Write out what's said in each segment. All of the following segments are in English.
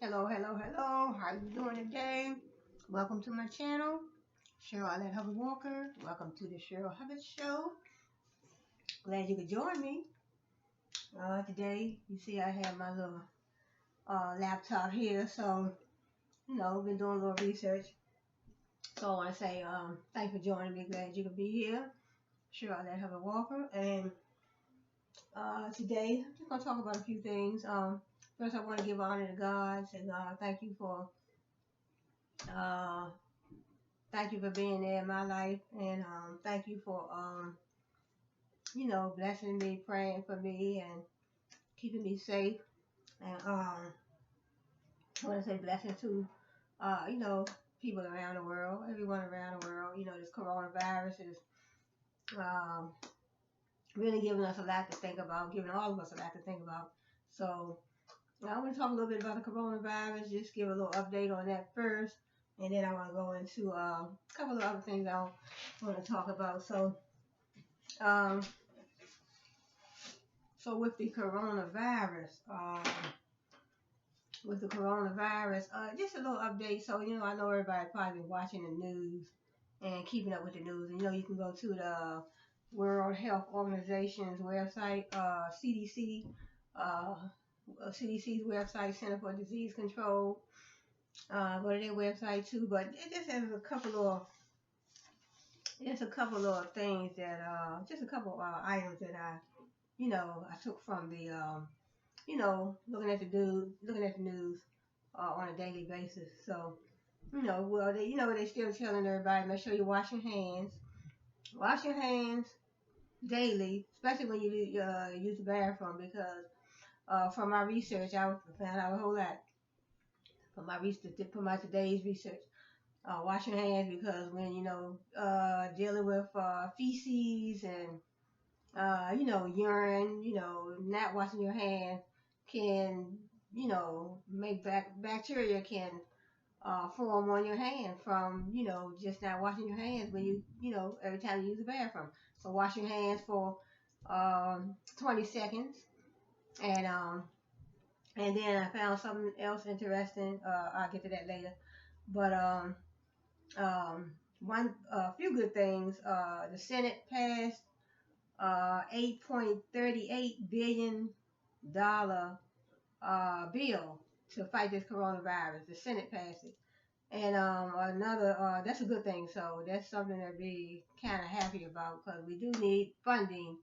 Hello, hello, hello. How you doing today? Welcome to my channel, Cheryl Alette Hubbard Walker. Welcome to the Cheryl Hubbard Show. Glad you could join me. Today, you see I have my little laptop here, so been doing a little research. So I want to say thanks for joining me. Glad you could be here, Cheryl Alette Hubbard Walker. And today, I'm just gonna talk about a few things. First, I want to give honor to God. Say God, uh, thank you for being there in my life, and thank you for blessing me, praying for me, and keeping me safe. And I want to say blessing to people around the world, everyone around the world. This coronavirus is um, really giving us a lot to think about, giving all of us a lot to think about. So I want to talk a little bit about the coronavirus, just give a little update on that first, and then I want to go into a couple of other things I want to talk about. Um, so just a little update. So I know everybody probably been watching the news and keeping up with the news. And you can go to the World Health Organization's website, CDC, uh, CDC's website, Center for Disease Control. Go to their website too. But it just has a couple of things that just a couple of items that I took from the looking at the news on a daily basis. So, they're still telling everybody, make sure you wash your hands daily, especially when you use the bathroom, because from my research, I found out a whole lot from my today's research. Wash your hands, because when dealing with feces and urine, not washing your hands can, make bacteria can form on your hand from, just not washing your hands when every time you use the bathroom. So wash your hands for 20 seconds. And and then I found something else interesting. I'll get to that later. But one a few good things. The Senate passed $8.38 billion bill to fight this coronavirus. The Senate passed it. And another, that's a good thing. So that's something to be kind of happy about, because we do need funding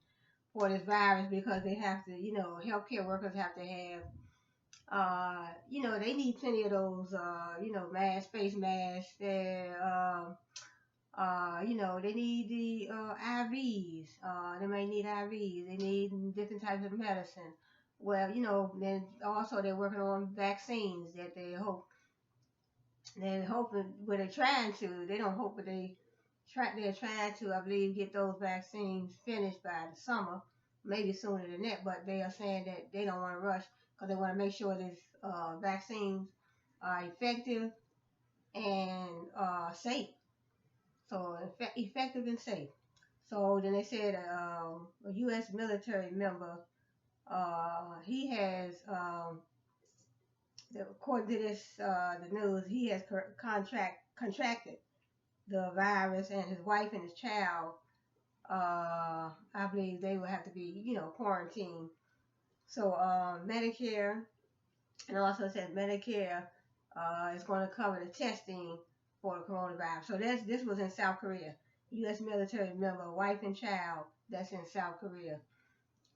for this virus, because they have to, healthcare workers have to have, they need plenty of those, masks, face masks. They need the IVs. They may need IVs. They need different types of medicine. Well, then also they're working on vaccines that they're hoping, well, they're trying to, they don't hope, but they're trying to, I believe, get those vaccines finished by the summer, maybe sooner than that. But they are saying that they don't want to rush, because they want to make sure these vaccines are effective and safe. So effective and safe. So then they said a U.S. military member, he has, according to this, the news, he has contracted the virus, and his wife and his child, I believe they will have to be, quarantined. So Medicare, and also said Medicare is going to cover the testing for the coronavirus. So this was in South Korea. U.S. military member, wife and child, that's in South Korea.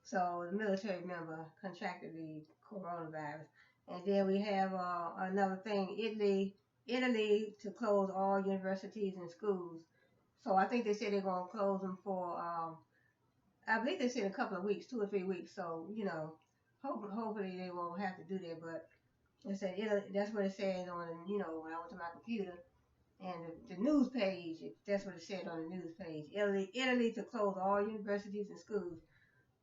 So the military member contracted the coronavirus. And then we have another thing, Italy to close all universities and schools. So I think they said they're going to close them for, I believe they said a couple of weeks, 2 or 3 weeks. So, hopefully they won't have to do that. But they said Italy, that's what it says on, when I went to my computer. And the news page, that's what it said on the news page. Italy to close all universities and schools.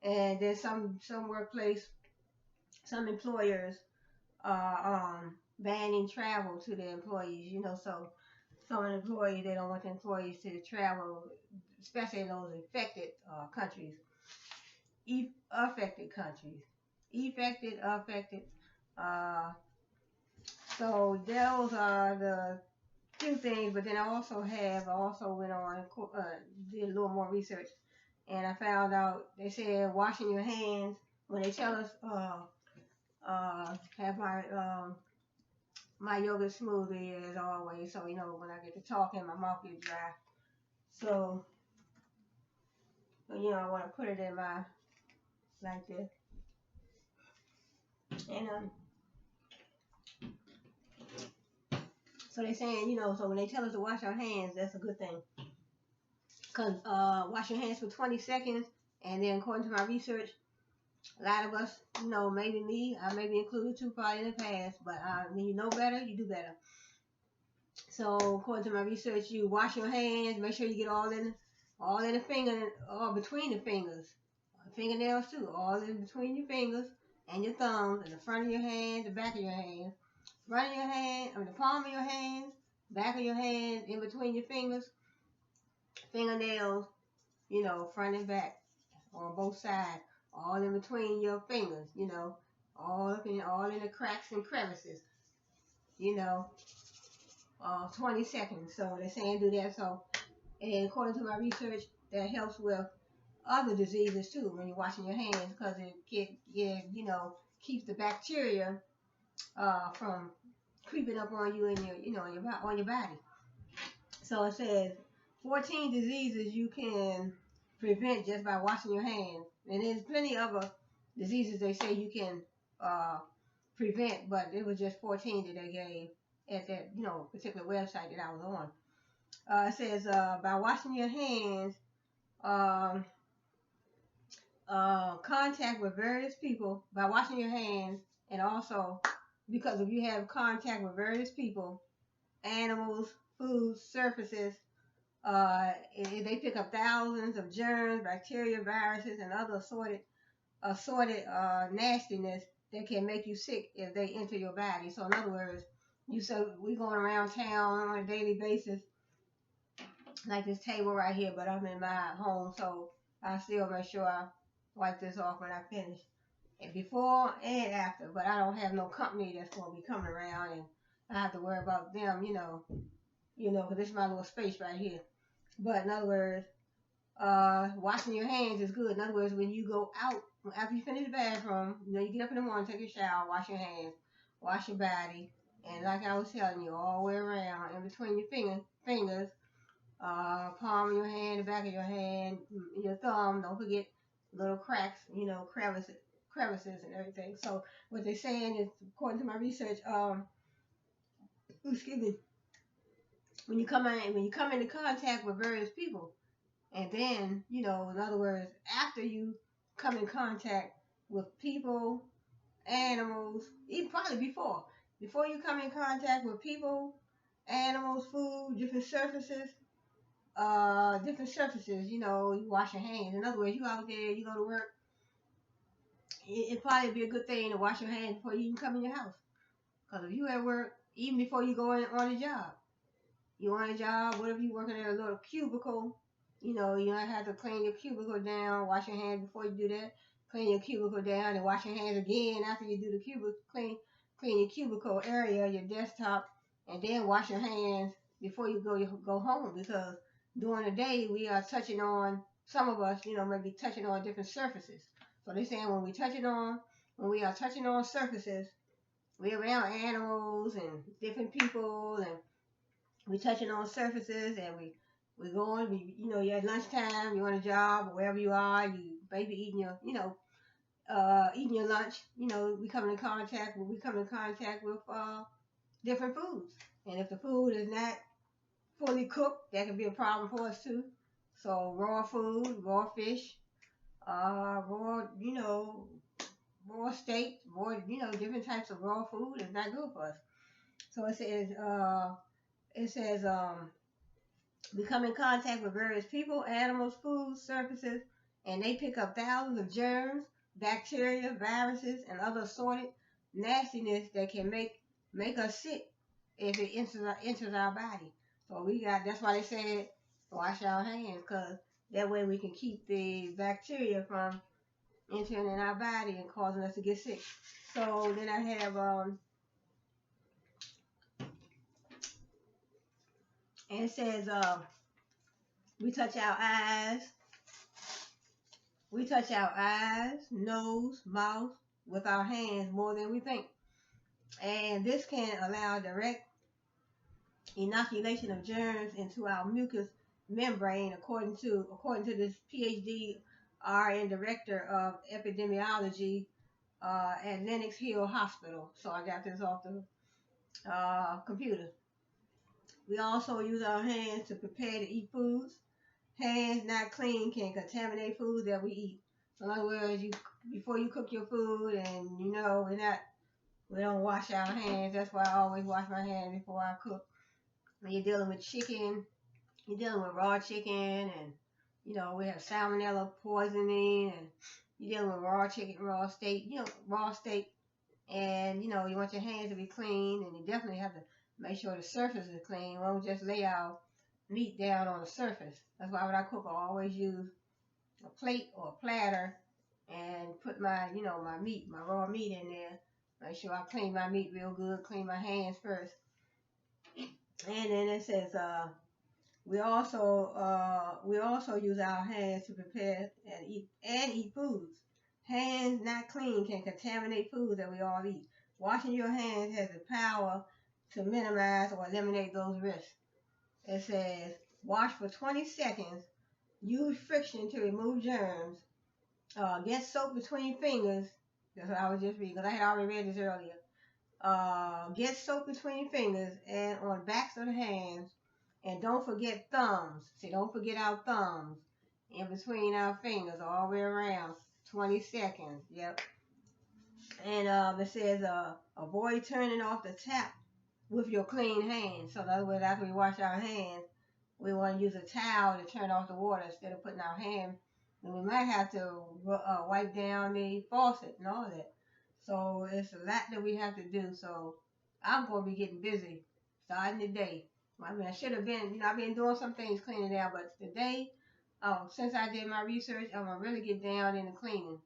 And there's some employers banning travel to their employees. So some employees, they don't want the employees to travel, especially in those affected countries. Affected countries. Affected. Uh, So those are the few things, but then I also went on, did a little more research, and I found out they said washing your hands when they tell us, have my yogurt smoothie as always, so when I get to talking, my mouth gets dry. So, I want to put it in my like this, and so they're saying, so when they tell us to wash our hands, that's a good thing. Because wash your hands for 20 seconds, and then according to my research, a lot of us, maybe me, I may be included too, probably in the past, but when you know better, you do better. So according to my research, you wash your hands, make sure you get all in the finger, all between the fingers, fingernails too, all in between your fingers and your thumbs, and the front of your hand, the back of your hand, front of your hand, the palm of your hands, back of your hand, in between your fingers, fingernails, front and back, on both sides, all in between your fingers, all in the cracks and crevices, you know, 20 seconds. So they're saying do that. So, and according to my research, that helps with other diseases too when you're washing your hands, because keeps the bacteria from creeping up on you and on your body. So it says 14 diseases you can prevent just by washing your hands, and there's plenty other diseases they say you can prevent, but it was just 14 that they gave at that particular website that I was on. It says by washing your hands, um, contact with various people by washing your hands, and also because if you have contact with various people, animals, foods, surfaces, they pick up thousands of germs, bacteria, viruses, and other assorted nastiness that can make you sick if they enter your body. So in other words, we going around town on a daily basis, like this table right here, but I'm in my home, so I still make sure I wipe this off when I finish. And before and after, but I don't have no company that's going to be coming around, and I have to worry about them, because this is my little space right here. But in other words, washing your hands is good. In other words, when you go out, after you finish the bathroom, you get up in the morning, take your shower, wash your hands, wash your body, and like I was telling you, all the way around, in between your fingers, palm of your hand, the back of your hand, your thumb. Don't forget little cracks, crevices and everything. So what they're saying is, according to my research, excuse me, when you come into contact with various people, and then, in other words, after you come in contact with people, animals, even probably before you come in contact with people, animals, food, different surfaces, you wash your hands. In other words, you out there, you go to work, it'd probably be a good thing to wash your hands before you even come in your house. Because if you at work, even before you go on a job, what if you working in a little cubicle, you don't have to clean your cubicle down, wash your hands before you do that, clean your cubicle down, and wash your hands again after you do the cubicle, clean your cubicle area, your desktop, and then wash your hands before you go home, because during the day we are touching on, some of us, maybe touching on different surfaces. So they're saying when we are touching on surfaces, we're around animals and different people, and we touching on surfaces, and we going, you're at lunchtime, you're on a job, or wherever you are, you maybe eating your, eating your lunch, we come in contact with different foods. And if the food is not fully cooked, that can be a problem for us too. So raw food, raw fish, raw steak, different types of raw food is not good for us. So it says we come in contact with various people, animals, foods, surfaces, and they pick up thousands of germs, bacteria, viruses, and other assorted nastiness that can make us sick if it enters our body. So that's why they said wash our hands, because that way we can keep the bacteria from entering in our body and causing us to get sick. So then I have And it says we touch our eyes, nose, mouth with our hands more than we think. And this can allow direct inoculation of germs into our mucous membrane, according to this PhD RN director of epidemiology at Lenox Hill Hospital. So I got this off the computer. We also use our hands to prepare to eat foods. Hands not clean can contaminate food that we eat. So in other words, before you cook your food, and we don't wash our hands. That's why I always wash my hands before I cook. When you're dealing with chicken, you're dealing with raw chicken, and we have salmonella poisoning, and you're dealing with raw chicken, raw steak, and you want your hands to be clean, and you definitely have to make sure the surface is clean. We don't just lay our meat down on the surface. That's why when I cook, I always use a plate or a platter and put my raw meat in there. Make sure I clean my meat real good, clean my hands first. And then it says we also use our hands to prepare and eat foods. Hands not clean can contaminate foods that we all eat. Washing your hands has the power to minimize or eliminate those risks. It says wash for 20 seconds. Use friction to remove germs. Get soap between fingers. That's what I was just reading because I had already read this earlier. Get soap between fingers and on backs of the hands. And don't forget thumbs. See, don't forget our thumbs in between our fingers all the way around. 20 seconds. Yep. And it says avoid turning off the tap with your clean hands. So in other words, after we wash our hands, we want to use a towel to turn off the water instead of putting our hand. And we might have to wipe down the faucet and all that. So it's a lot that we have to do. So I'm going to be getting busy starting today. I mean, I should have been, I've been doing some things cleaning out, but today, since I did my research, I'm going to really get down into cleaning.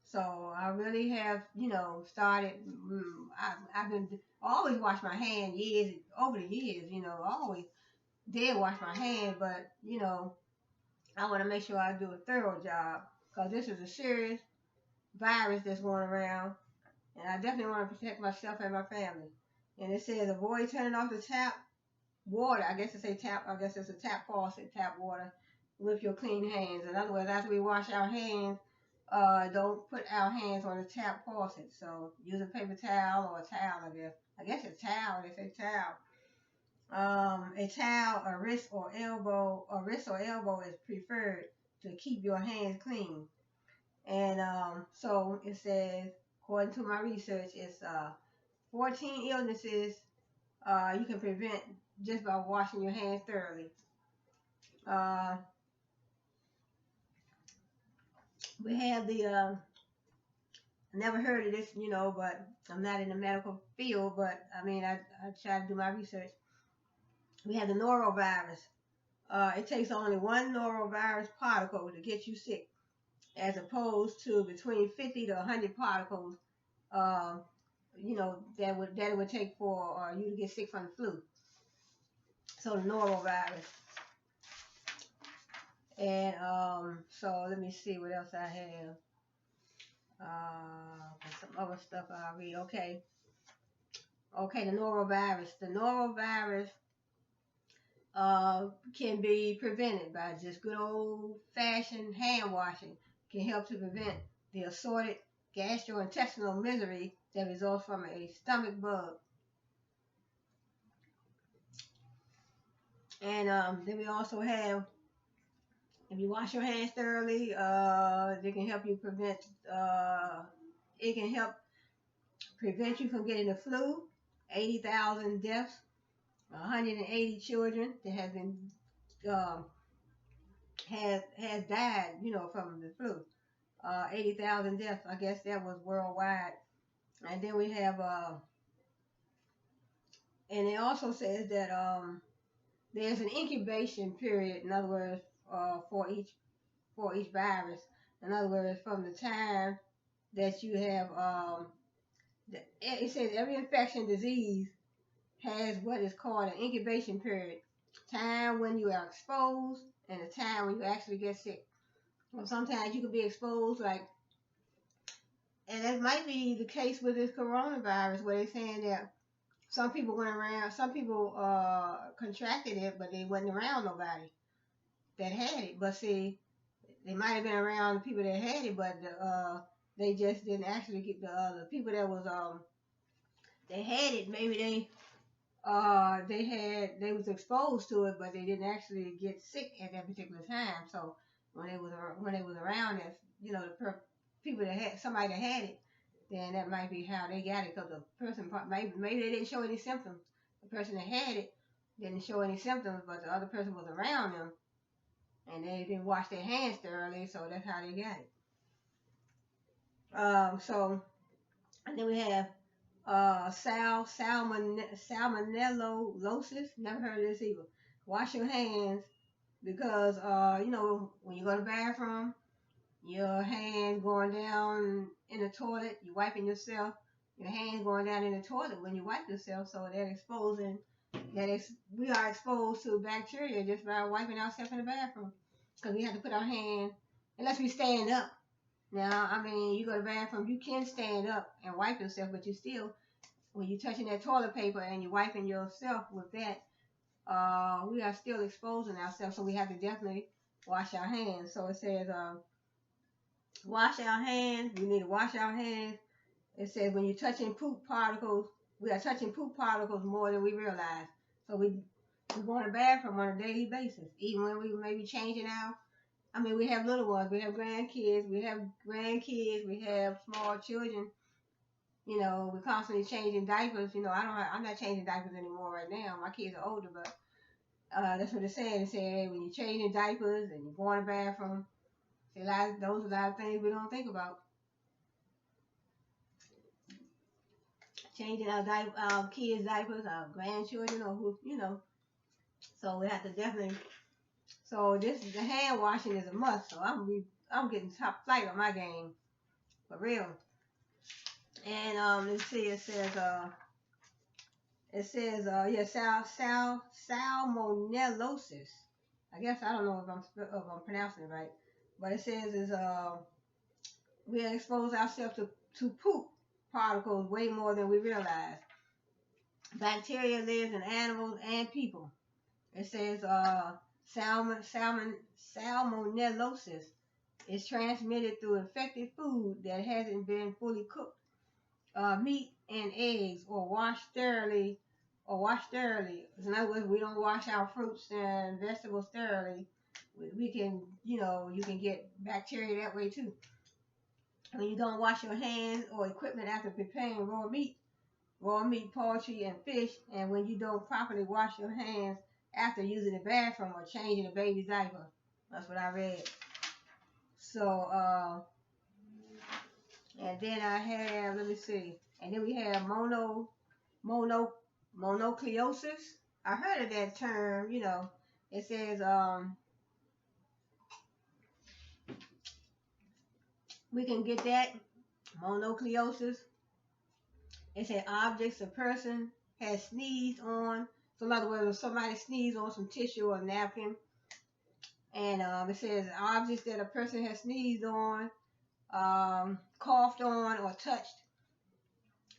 So I really have, started, I've been, always wash my hand over the years, I always did wash my hand, but, I want to make sure I do a thorough job because this is a serious virus that's going around, and I definitely want to protect myself and my family. And it says avoid turning off the tap water. I guess it's a tap faucet, tap water with your clean hands. In other words, after we wash our hands, don't put our hands on the tap faucet. So use a paper towel or a towel, I guess. I guess a towel. They say towel. A towel, a wrist or elbow is preferred to keep your hands clean. And so it says, according to my research, it's 14 illnesses you can prevent just by washing your hands thoroughly. We have I never heard of this, but I'm not in the medical field, but I mean, I try to do my research. We have the norovirus. It takes only one norovirus particle to get you sick, as opposed to between 50 to 100 particles, that it would take for you to get sick from the flu. So the norovirus. And so let me see what else I have. Some other stuff I'll read. Okay, the norovirus. The norovirus can be prevented by just good old-fashioned hand washing. Can help to prevent the assorted gastrointestinal misery that results from a stomach bug. And then we also have, if you wash your hands thoroughly, it can help you prevent you from getting the flu. 80,000 deaths, 180 children that has been has died, from the flu. 80,000 deaths. I guess that was worldwide. And then we have, and it also says that there's an incubation period. In other words, for each virus. In other words, from the time that you have, it says every infection disease has what is called an incubation period, time when you are exposed and a time when you actually get sick. Well, sometimes you can be exposed, like, and that might be the case with this coronavirus, where they're saying that some people went around, some people contracted it, but they wasn't around nobody that had it. But see, they might have been around the people that had it, but they just didn't actually get the people that was they had it. Maybe they was exposed to it, but they didn't actually get sick at that particular time. So when they was around, if people that had somebody that had it, then that might be how they got it. Because the person maybe they didn't show any symptoms. The person that had it didn't show any symptoms, but the other person was around them, and they didn't wash their hands thoroughly, so that's how they got it. So and then we have salmonellosis. Never heard of this either. Wash your hands because when you go to the bathroom, your hands going down in the toilet, you wiping yourself, your hands going down in the toilet when you wipe yourself, so we are exposed to bacteria just by wiping ourselves in the bathroom, because we have to put our hand, unless we stand up. Now, I mean, you go to the bathroom, you can stand up and wipe yourself, but you still, when you're touching that toilet paper and you're wiping yourself with that, we are still exposing ourselves, so we have to definitely wash our hands. So it says, wash our hands. We need to wash our hands. It says when you're touching poop particles, we are touching poop particles more than we realize. So we go to the bathroom on a daily basis, even when we may be changing out. I mean, we have little ones, we have grandkids, we have small children. We're constantly changing diapers. I'm not changing diapers anymore right now. My kids are older, but that's what it's saying. It said when you're changing diapers and you're going to the bathroom, those are a lot of things we don't think about. Changing our kids' diapers, our grandchildren, or who. So we have to definitely. So the hand washing is a must. So I'm getting top flight on my game, for real. And let's see, salmonellosis. I guess I don't know if I'm pronouncing it right, but it says we expose ourselves to poop particles way more than we realize. Bacteria lives in animals and people. It says salmonellosis is transmitted through infected food that hasn't been fully cooked. Meat and eggs or washed thoroughly. In other words, we don't wash our fruits and vegetables thoroughly. We can, you can get bacteria that way too. When you don't wash your hands or equipment after preparing raw meat, poultry, and fish, and when you don't properly wash your hands after using the bathroom or changing a baby's diaper. That's what I read. So, and then I have, let me see, and then we have mononucleosis. I heard of that term, It says, we can get that, mononucleosis. It said objects a person has sneezed on. So in other words, if somebody sneezed on some tissue or napkin, and it says objects that a person has sneezed on, coughed on, or touched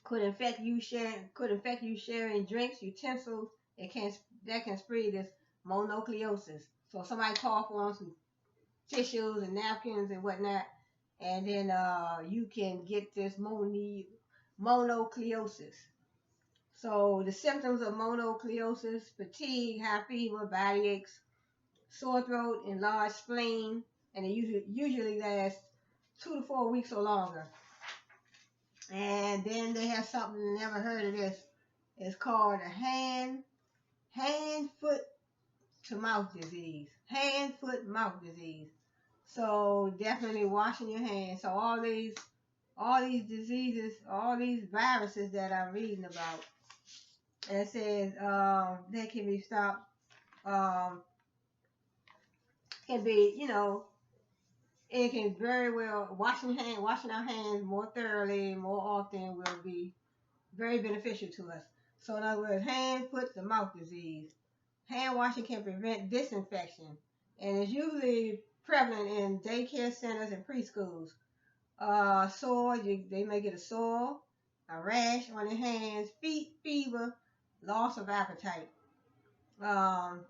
could infect you sharing drinks, utensils. That can spread this mononucleosis. So if somebody cough on some tissues and napkins and whatnot, and then you can get this mononucleosis. So the symptoms of mononucleosis: fatigue, high fever, body aches, sore throat, enlarged spleen, and it usually lasts 2 to 4 weeks or longer. And then they have something, never heard of this. It's called a hand, foot to mouth disease. Hand, foot, mouth disease. So definitely washing your hands. So all these diseases, all these viruses that I'm reading about, and it says they can be stopped. Can be, it can very well, washing our hands more thoroughly, more often will be very beneficial to us. So in other words, hand, foot, and mouth disease. Hand washing can prevent this infection and is usually prevalent in daycare centers and preschools. Sore, they may get a sore, a rash on their hands, feet, fever, loss of appetite. Um,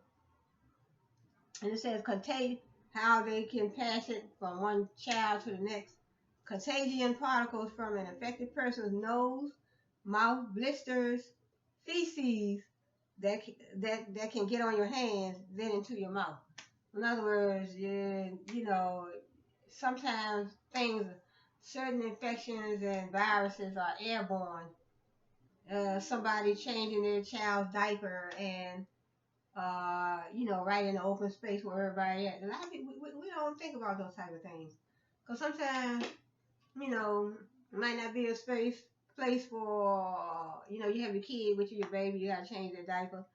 and it says contagion, how they can pass it from one child to the next. Contagion particles from an affected person's nose, mouth, blisters, feces that can get on your hands, then into your mouth. In other words, sometimes certain infections and viruses are airborne. Somebody changing their child's diaper and right in the open space where everybody at. A lot of people, we don't think about those type of things. Because sometimes, it might not be a place for, you have your kid with you, your baby, you got to change their diaper.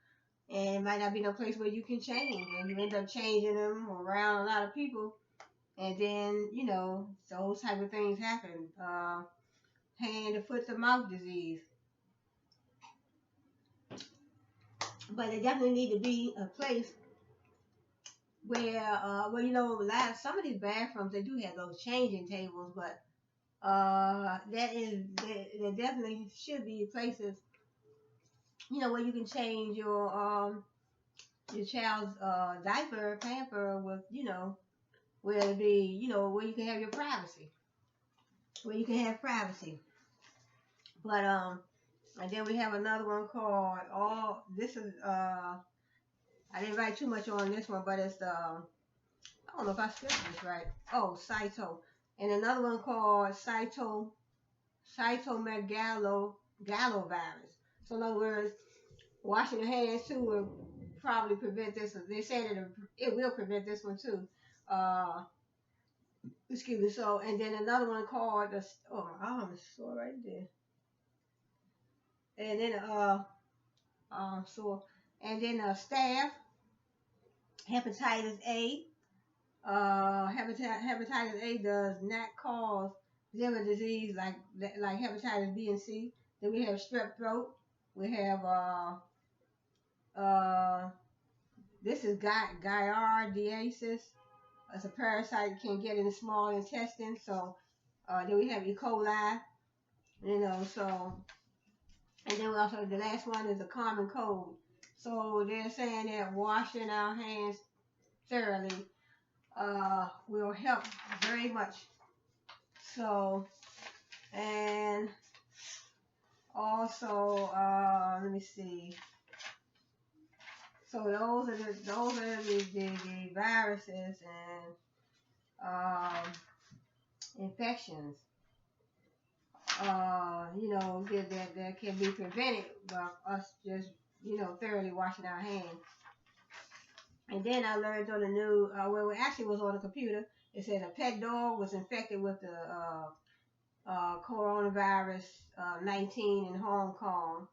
And it might not be no place where you can change. And you end up changing them around a lot of people. And then, those type of things happen. Hand to foot to mouth disease. But there definitely need to be a place where, some of these bathrooms, they do have those changing tables, but there definitely should be places, where you can change your child's diaper, pamper with, where it be, where you can have your privacy, where you can have privacy. But and then we have another one called this is I didn't write too much on this one, but it's the I don't know if I spelled this right. Oh, Cyto. And another one called cytomegalovirus. So in other words, washing your hands too will probably prevent this. They said it will prevent this one too. Excuse me. So and then another one called my arm is sore right there. And then sore. And then staph, hepatitis A. Hepatitis A does not cause liver disease like hepatitis B and C. Then we have strep throat. We have this is giardiasis. It's a parasite that can get in the small intestine. So then we have E. coli. So and then we also the last one is a common cold. So they're saying that washing our hands thoroughly will help very much. So, and also, let me see. So those are the viruses and infections. That can be prevented by us just thoroughly washing our hands. And then I learned on the news, it actually was on the computer. It said a pet dog was infected with the coronavirus 19 in Hong Kong.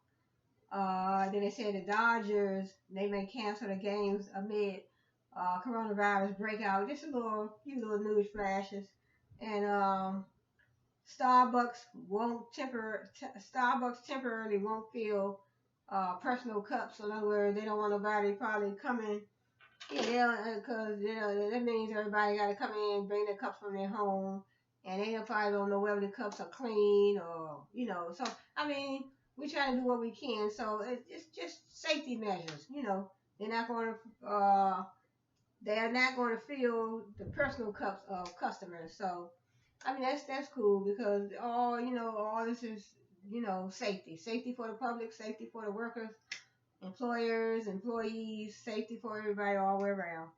Then they said the Dodgers, they may cancel the games amid coronavirus breakout. Just a few little news flashes. And Starbucks temporarily won't fill personal cups. So in other words, they don't want nobody probably coming. Yeah, because that means everybody got to come in, bring their cups from their home, and they probably don't know whether the cups are clean or So I mean, we try to do what we can. So it's just safety measures. They're not going to fill the personal cups of customers. So I mean that's cool because all this is safety for the public, safety for the workers, employers, employees, safety for everybody all the way around.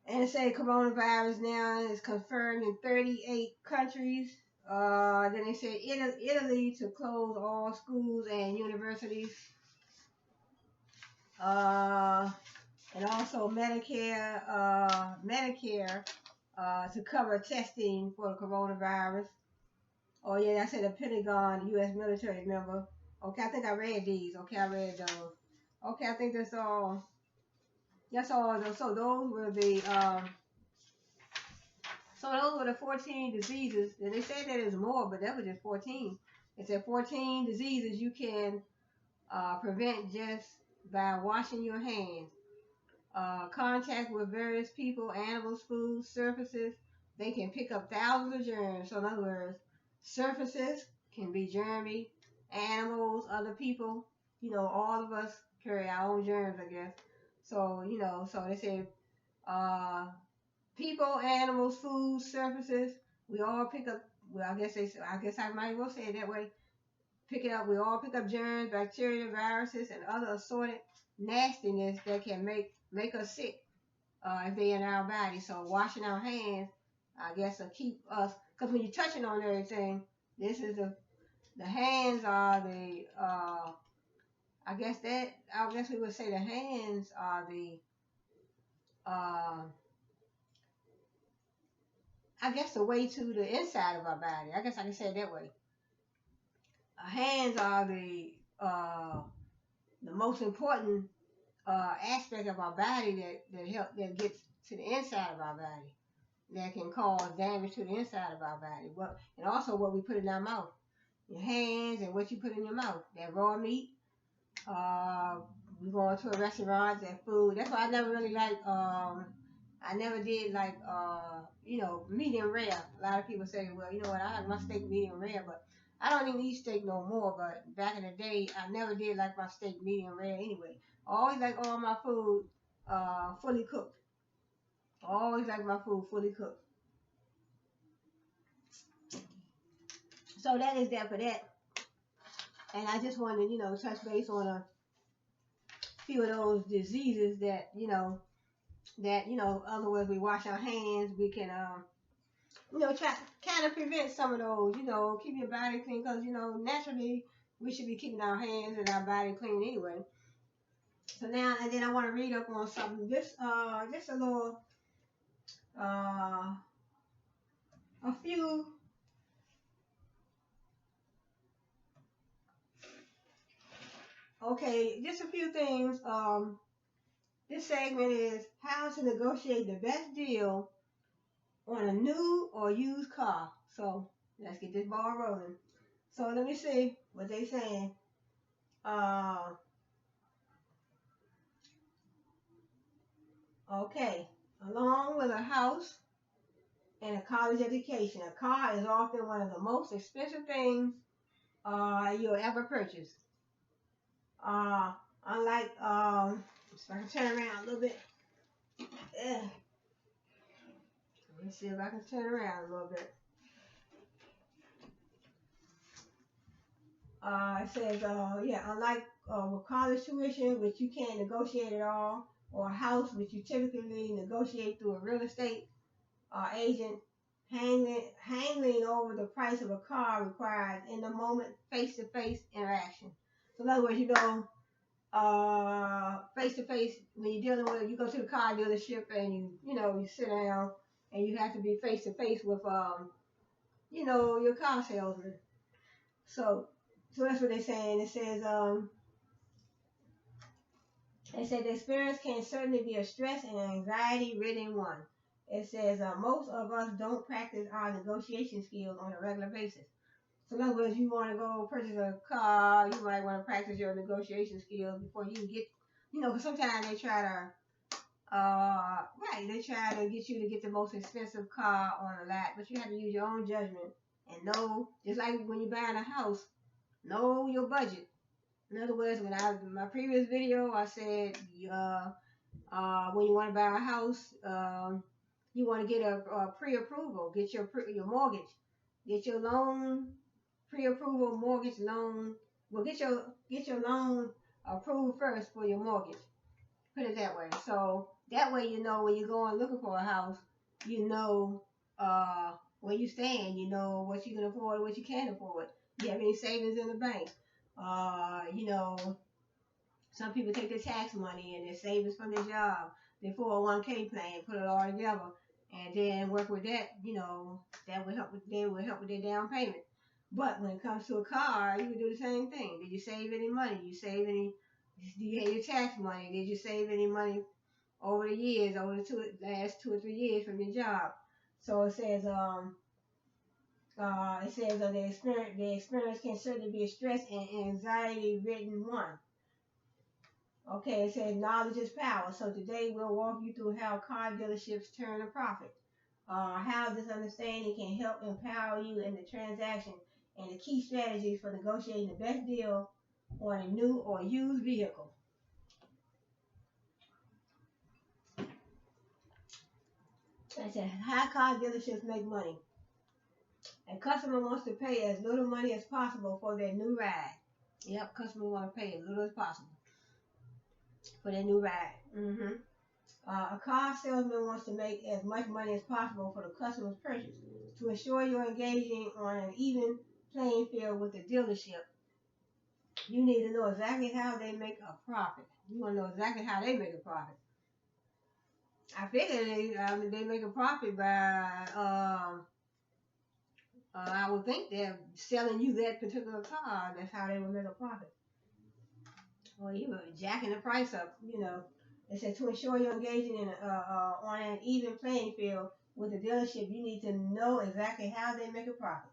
And it say coronavirus now is confirmed in 38 countries. Then they said Italy to close all schools and universities. And also Medicare to cover testing for the coronavirus. Oh yeah, I said the Pentagon, U.S. military member. Okay, I think I read these. Okay, I read those. Okay, I think that's all. That's all. So those were the 14 diseases. And they said that there's more, but that was just 14. It said 14 diseases you can Prevent just by washing your hands. Contact with various people, animals, foods, surfaces. They can pick up thousands of germs. So in other words, surfaces can be germy, animals, other people. All of us carry our own germs, I guess. So so they say uh, people, animals, foods, surfaces. We all pick up. Well, I guess I might as well say it that way. Pick it up. We all pick up germs, bacteria, viruses, and other assorted nastiness that can make us sick if they're in our body. So washing our hands, I guess, will keep us. Because when you're touching on everything, this is the hands are the. I guess we would say the hands are the. Uh, I guess the way to the inside of our body. I guess I can say it that way. Our hands are the most important aspect of our body that gets to the inside of our body, that can cause damage to the inside of our body. And also what we put in our mouth, your hands and what you put in your mouth. That raw meat. We go into a restaurant, that food. That's why I never really like. I never did like. Medium rare. A lot of people say, well, you know what? I like my steak medium rare, but I don't even eat steak no more. But back in the day, I never did like my steak medium rare anyway. I always like all my food fully cooked. I always like my food fully cooked. So that is that for that. And I just wanted to, touch base on a few of those diseases that, other words, we wash our hands, we can, try kind of prevent some of those, keep your body clean because, naturally we should be keeping our hands and our body clean anyway. So now, and then I want to read up on something, just a little, a few. Okay, just a few things. This segment is how to negotiate the best deal on a new or used car. So let's get this ball rolling. So let me see what they saying. Okay, along with a house and a college education, a car is often one of the most expensive things you'll ever purchase. Uh, Unlike, if I can turn around a little bit. Yeah. Let me see if I can turn around a little bit. It says, unlike with college tuition, which you can't negotiate at all, or a house, which you typically negotiate through a real estate agent, handling over the price of a car requires in the moment face-to-face interaction. So in other words, face-to-face when you're dealing with, you go to the car dealership and you sit down and you have to be face-to-face with your car salesman. So that's what they're saying. It said the experience can certainly be a stress and anxiety-ridden one. It says most of us don't practice our negotiation skills on a regular basis. So in other words, you want to go purchase a car, you might want to practice your negotiation skills before you get, because sometimes they try they try to get you to get the most expensive car on the lot, but you have to use your own judgment and know, just like when you're buying a house, know your budget. In other words, in my previous video, I said, when you want to buy a house, you want to get a pre-approval, get your mortgage, get your loan pre-approval mortgage loan. Well, get your loan approved first for your mortgage. Put it that way. So that way, when you're going looking for a house, you know where you stand. You know what you can afford, what you can't afford. You have any savings in the bank. Some people take their tax money and their savings from their job, their 401k plan, put it all together, and then work with that. That will help with their down payment. But when it comes to a car, you can do the same thing. Did you save any money? Do you have your tax money? Did you save any money over the years, over the last 2 or 3 years from your job? So it says, It says the experience can certainly be a stress and anxiety-ridden one. Okay, it says knowledge is power. So today we'll walk you through how car dealerships turn a profit. How this understanding can help empower you in the transaction and the key strategies for negotiating the best deal on a new or used vehicle. It says how car dealerships make money. A customer wants to pay as little money as possible for their new ride. Yep, customer want to pay as little as possible for their new ride. A car salesman wants to make as much money as possible for the customer's purchase. To ensure you're engaging on an even playing field with the dealership, you need to know exactly how they make a profit. You want to know exactly how they make a profit. I figure they make a profit by, I would think they're selling you that particular car. That's how they would make a profit. Or even jacking the price up, you know. It said to ensure you're engaging in on an even playing field with the dealership, you need to know exactly how they make a profit.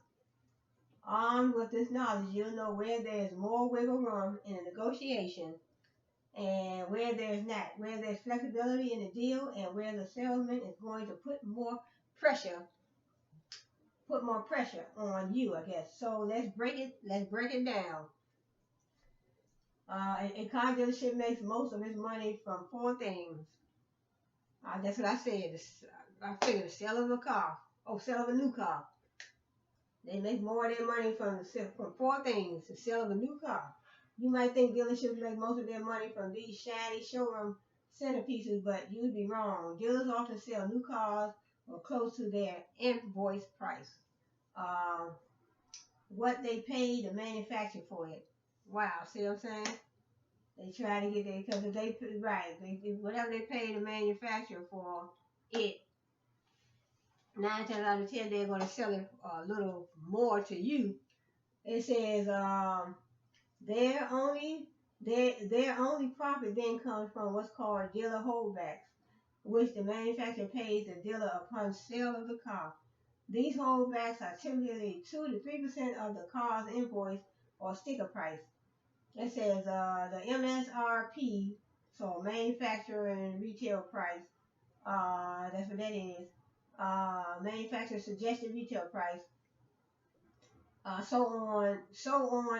Armed with this knowledge, you'll know where there's more wiggle room in a negotiation and where there's not, where there's flexibility in the deal and where the salesman is going to put more pressure on you, I guess. So let's break it down. A car dealership makes most of its money from four things. That's what I said. I figured the sale of a car, sale of a new car. They make more of their money from four things. The sale of a new car. You might think dealerships make most of their money from these shiny showroom centerpieces, but you'd be wrong. Dealers often sell new cars or close to their invoice price. What they pay the manufacturer for it. Wow, see what I'm saying? They try to get there because if they whatever they pay the manufacturer for it, 9 times out of 10 they're going to sell it a little more to you. It says their only profit then comes from what's called dealer holdbacks, which the manufacturer pays the dealer upon sale of the car. These holdbacks are typically 2 to 3% of the car's invoice or sticker price. It says the MSRP, so manufacturer and retail price. That's what that is. Manufacturer suggested retail price. So on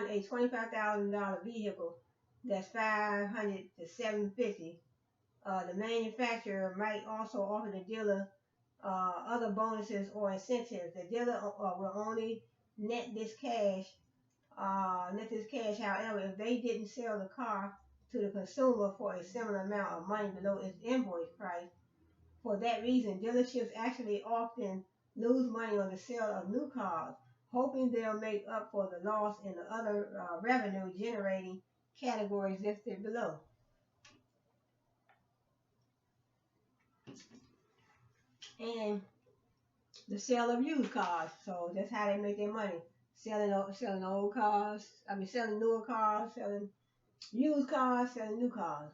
a $25,000 vehicle, that's $500 to $750. The manufacturer might also offer the dealer other bonuses or incentives. The dealer will only net this cash. However, if they didn't sell the car to the consumer for a similar amount of money below its invoice price, for that reason, dealerships actually often lose money on the sale of new cars, hoping they'll make up for the loss in the other revenue generating categories listed below. And the sale of used cars, so that's how they make their money. Selling old cars, selling newer cars, selling used cars, selling new cars.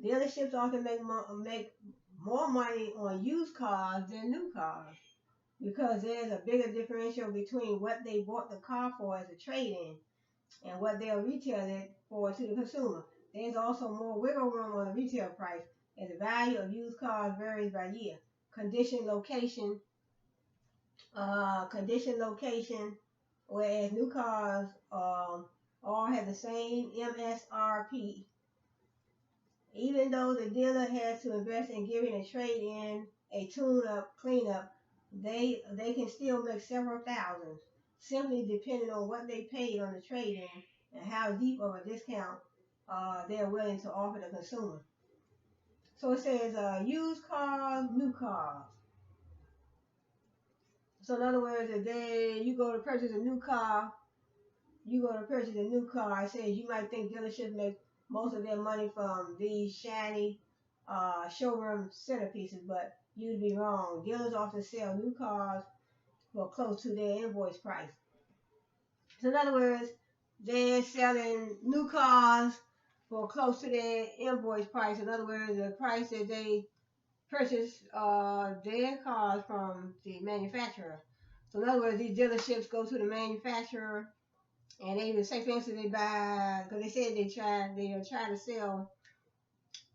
Dealerships often make more money on used cars than new cars because there's a bigger differential between what they bought the car for as a trade-in and what they'll retail it for to the consumer. There's also more wiggle room on the retail price as the value of used cars varies by year, condition, location, whereas new cars all have the same MSRP. Even though the dealer has to invest in giving a trade-in a tune-up, cleanup, they can still make several thousands, simply depending on what they paid on the trade-in and how deep of a discount they're willing to offer the consumer. So it says used cars, new cars. So in other words, if you go to purchase a new car, it says you might think dealerships make most of their money from these shiny showroom centerpieces, but you'd be wrong. Dealers often sell new cars for close to their invoice price. So in other words, they're selling new cars for close to their invoice price. In other words, the price that they purchase their cars from the manufacturer. So in other words, these dealerships go to the manufacturer, and they even say, for instance, they buy, because they said they are trying to sell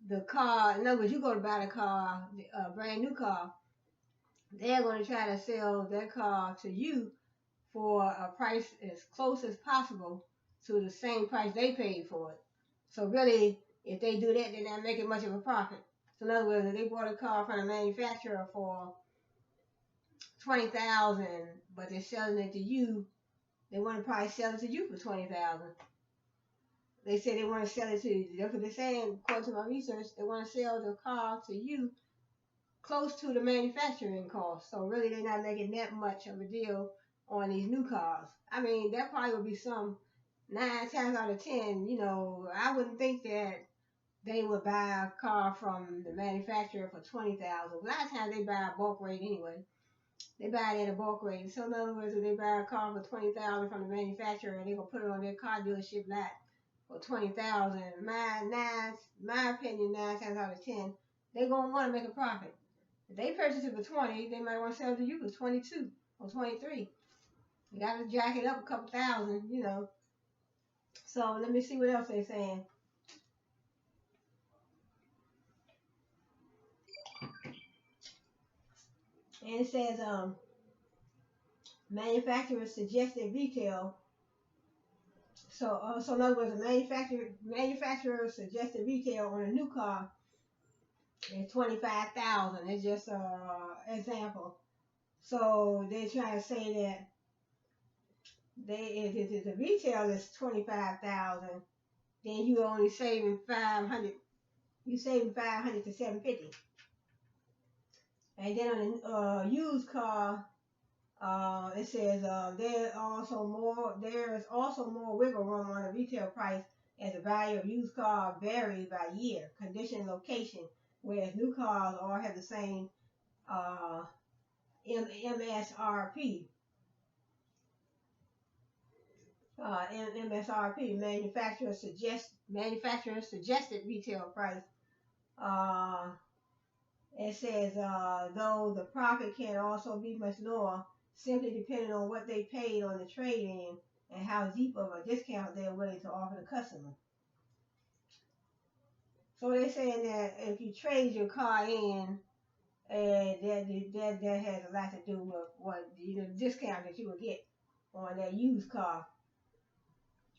the car. In other words, you go to buy the car, a brand new car, they're going to try to sell their car to you for a price as close as possible to the same price they paid for it. So really, if they do that, they're not making much of a profit. So in other words, if they bought a car from the manufacturer for 20,000, but they're selling it to you, they want to probably sell it to you for 20,000. They say they want to sell it to you. That's what they're saying. According to my research, they want to sell the car to you close to the manufacturing cost. So really, they're not making that much of a deal on these new cars. I mean, that probably would be some 9 times out of 10. I wouldn't think that they would buy a car from the manufacturer for 20,000. A lot of times they buy a bulk rate anyway. They buy it at a bulk rate. So in other words, if they buy a car for 20,000 from the manufacturer, they're gonna put it on their car dealership lot for 20,000. My opinion, 9 times out of 10, they're gonna want to make a profit. If they purchase it for 20, they might want to sell it to you for 22 or 23. You got to jack it up a couple thousand. So let me see what else they're saying. And it says, manufacturer suggested retail. So in other words, a manufacturer suggested retail on a new car is 25,000. It's just a example. So they're trying to say that if the retail is 25,000, then you only saving 500. You saving 500 to 750. And then on a used car, it says there is also more wiggle room on the retail price as the value of used car varies by year, condition, and location, whereas new cars all have the same MSRP. MSRP, manufacturer suggested retail price. It says though the profit can also be much lower, simply depending on what they paid on the trade-in and how deep of a discount they're willing to offer the customer. So they're saying that if you trade your car in, that has a lot to do with what the discount that you will get on that used car.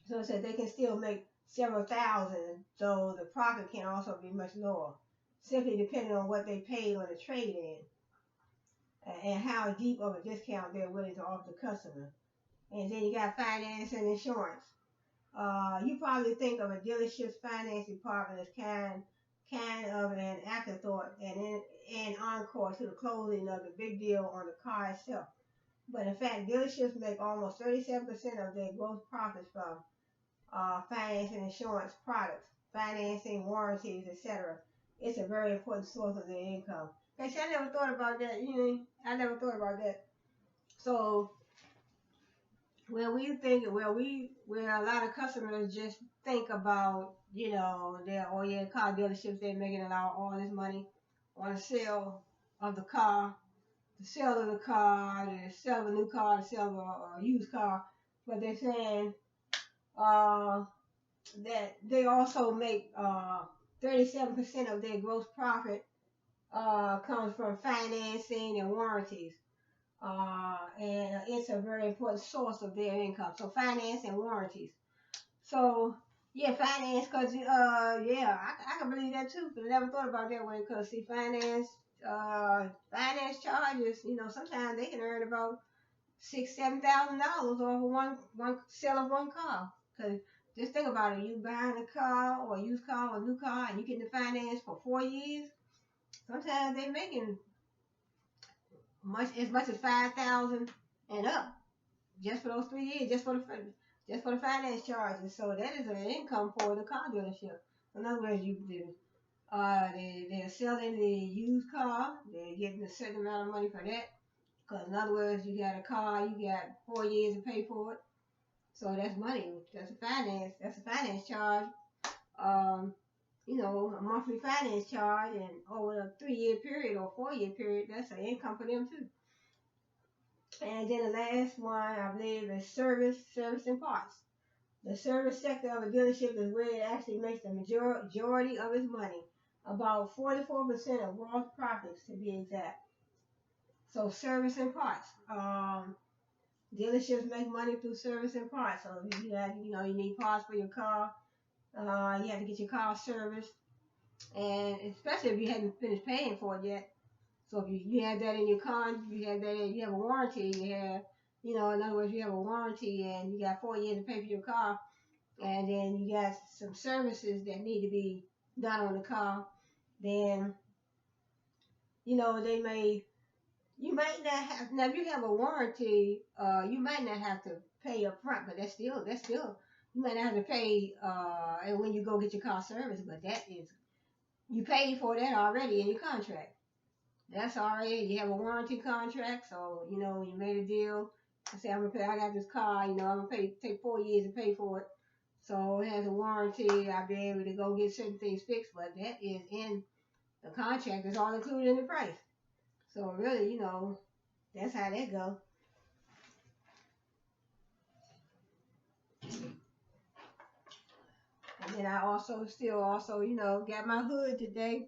So it said they can still make several thousand, though the profit can also be much lower, simply depending on what they paid on the trade-in and how deep of a discount they're willing to offer the customer. And then you got finance and insurance. You probably think of a dealership's finance department as kind of an afterthought and encore to the closing of the big deal on the car itself. But in fact, dealerships make almost 37% of their gross profits from finance and insurance products, financing, warranties, etc. It's a very important source of their income. Actually, I never thought about that. I never thought about that. So, where a lot of customers just think about, their car dealerships, they're making all this money on the sale of the car, the sale of the car, the sale of a new car, the sale of a used car. But they're saying that they also make 37% of their gross profit comes from financing and warranties. And it's a very important source of their income. So finance and warranties. So yeah, finance, cause I can believe that too. But I never thought about that way. Cause see, finance charges. Sometimes they can earn about $6,000-7,000 over one sale of one car. Cause just think about it. You buying a car or a used car or a new car, and you get the finance for 4 years. Sometimes they making as much as 5,000 and up just for those 3 years, just for the finance charges. So that is an income for the car dealership. In other words, they're selling the used car. They're getting a certain amount of money for that. Because in other words, you got a car, you got 4 years to pay for it. So that's money. That's a finance charge. A monthly finance charge, and over a 3-year period or 4-year period, that's an income for them too. And then the last one, I believe, is service and parts. The service sector of a dealership is where it actually makes the majority of its money, about 44% of gross profits to be exact. So service and parts. Dealerships make money through service and parts. So if you have, you need parts for your car. You have to get your car serviced, and especially if you haven't finished paying for it yet. So if you have that in your car, you have a warranty. In other words, you have a warranty, and you got 4 years to pay for your car, and then you got some services that need to be done on the car. Then they may you might not have now if you have a warranty, you might not have to pay up front, but that's still you might not have to pay and when you go get your car serviced, but that is you paid for that already in your contract. That's already you have a warranty contract, so when you made a deal, I say I'm gonna pay. I got this car, I'm gonna take 4 years to pay for it, so it has a warranty. I'll be able to go get certain things fixed, but that is in the contract. It's all included in the price. So really, that's how that go. And then I also got my hood today.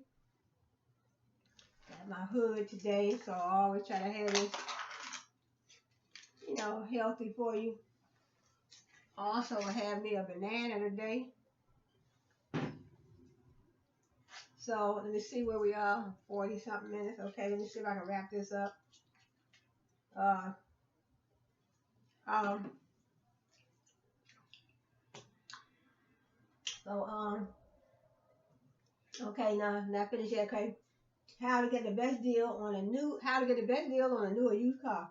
Got my hood today, so I always try to have this, healthy for you. Also have me a banana today. So let me see where we are. 40 something minutes. Okay, let me see if I can wrap this up. Uh, um, so okay, not finished yet. Okay, how to get the best deal on a new or used car.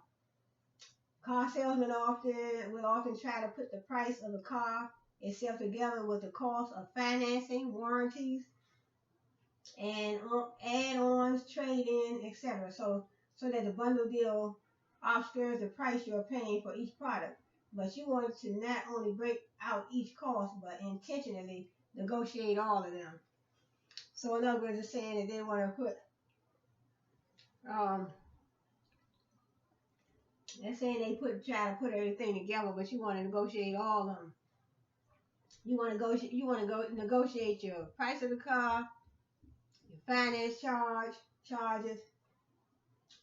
Car salesmen will often try to put the price of the car itself together with the cost of financing, warranties, and add-ons, trade-in, etc. So that the bundle deal obscures the price you're paying for each product. But you want to not only break out each cost, but intentionally negotiate all of them. So in other words, it's saying that they want to put, um, they're saying try to put everything together, but you want to negotiate all of them. You want to go negotiate your price of the car, your finance charges,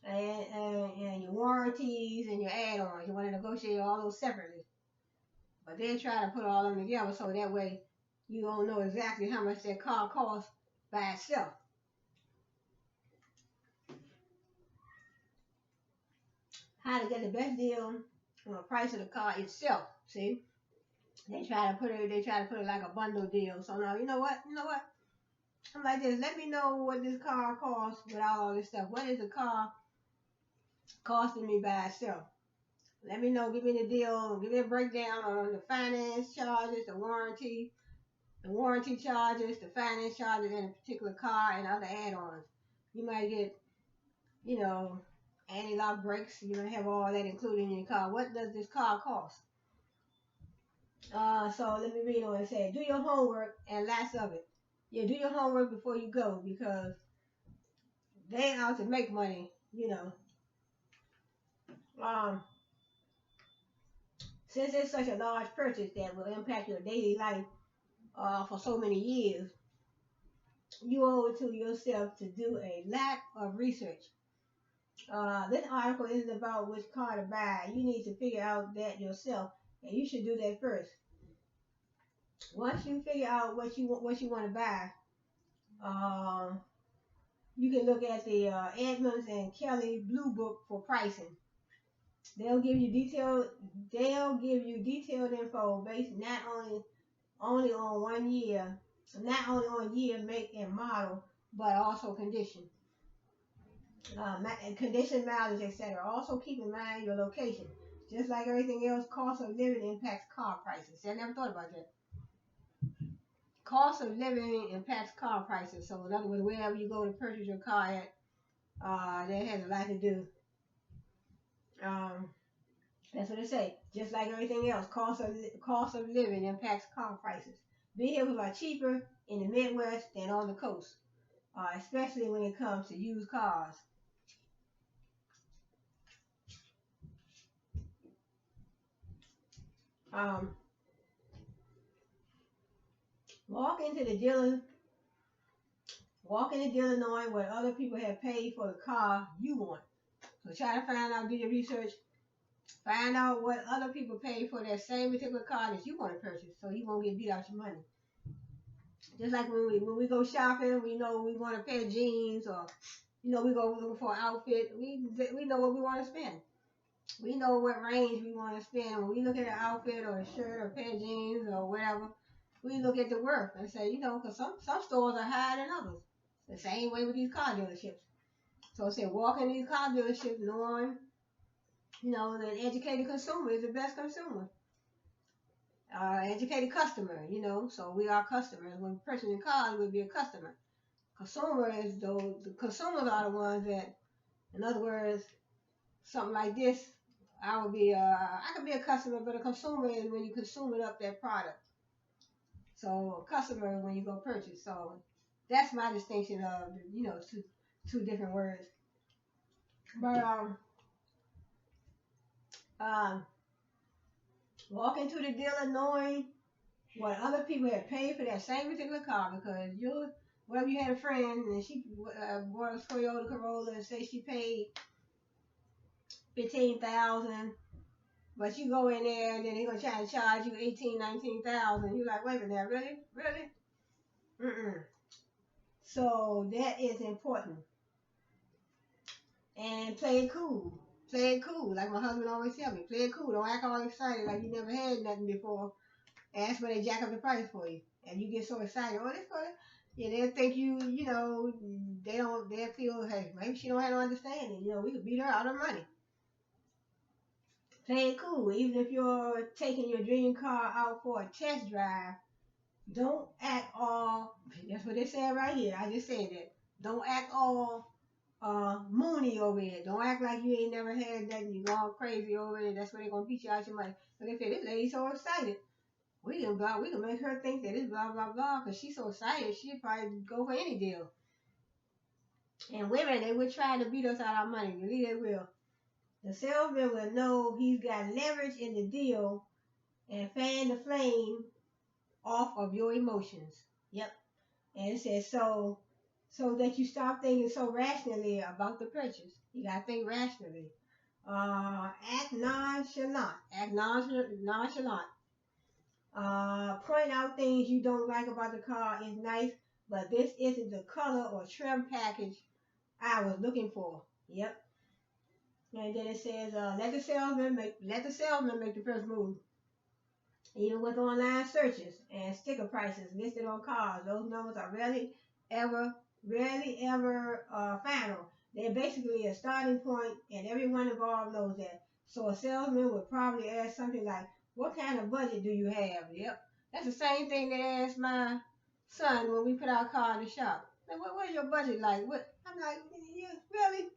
and your warranties and your add-ons. You want to negotiate all those separately, but they're trying to put all of them together so that way you don't know exactly how much that car costs by itself. How to get the best deal on the price of the car itself. See, they try to put it like a bundle deal. So now you know what? I'm like this. Let me know what this car costs without all this stuff. What is the car costing me by itself? Let me know. Give me the deal. Give me a breakdown on the finance charges, the warranty charges, the finance charges in a particular car, and other add-ons. You might get, you know, anti-lock brakes. You might have all that included in your car. What does this car cost? So let me read on and say, do your homework and lots of it. Yeah, do your homework before you go because they out to make money. Um, since it's such a large purchase that will impact your daily life for so many years, you owe it to yourself to do a lot of research. This article isn't about which car to buy. You need to figure out that yourself, and you should do that first. Once you figure out what you want to buy, um, you can look at the Edmunds and Kelly Blue Book for pricing. They'll give you detailed they'll give you detailed info based only on one year, not only on year, make, and model, but also condition, mileage, etc. Also keep in mind your location. Just like everything else, cost of living impacts car prices. See, I never thought about that. Cost of living impacts car prices. So in other words, wherever you go to purchase your car at, that has a lot to do. Um, that's what they say. Just like everything else, cost of living impacts car prices. Vehicles are cheaper in the Midwest than on the coast, especially when it comes to used cars. Um, walk into the dealer, walk in the dealer knowing what other people have paid for the car you want. So try to find out, do your research, find out what other people paid for that same particular car that you want to purchase, so you won't get beat out your money. Just like when we go shopping, we know we want a pair of jeans, or we go looking for an outfit. We know what we want to spend. We know what range we want to spend. When we look at an outfit or a shirt or a pair of jeans or whatever, we look at the worth and say, because some stores are higher than others. The same way with these car dealerships. So I said, walk in these car dealerships knowing, that an educated consumer is the best consumer. Educated customer, so we are customers. When purchasing cars, we'll be a customer. Consumer is those, the consumers are the ones that, in other words, something like this, I could be a customer, but a consumer is when you consume it up that product. So a customer is when you go purchase. So that's my distinction of, two different words. But um, walk into the dealer knowing what other people have paid for that same particular car, because whatever you had a friend and she bought a Toyota Corolla and say she paid $15,000, but you go in there and then they're gonna try to charge you 18, 19,000. You're like, wait a minute, really? Mm-mm. So that is important. And play it cool. Play it cool, like my husband always tell me. Play it cool. Don't act all excited like you never had nothing before. Ask when they jack up the price for you, and you get so excited. Oh, this for it. Yeah, they'll think they'll feel, hey, maybe she don't have no understanding. We could beat her out of money. Play it cool. Even if you're taking your dream car out for a test drive, don't act all, that's what they said right here. I just said that. Don't act all moony over it. Don't act like you ain't never had that and you going crazy over it. That's where they're going to beat you out your money. But they said, this lady's so excited. We can make her think that it's blah, blah, blah, because she's so excited, she'd probably go for any deal. And women, they would try to beat us out of our money. Believe they will. The salesman will know he's got leverage in the deal and fan the flame off of your emotions. Yep. And it says so that you stop thinking so rationally about the purchase. You gotta think rationally. Act nonchalant. Act nonchalant. Point out things you don't like about the car is nice, but this isn't the color or trim package I was looking for. Yep. And then it says, let the salesman make the first move. Even with online searches and sticker prices listed on cars, those numbers are rarely ever final. They're basically a starting point, and everyone involved knows that. So a salesman would probably ask something like, what kind of budget do you have? Yep. That's the same thing they asked my son when we put our car in the shop. Like, what's your budget like? What? I'm like, you really?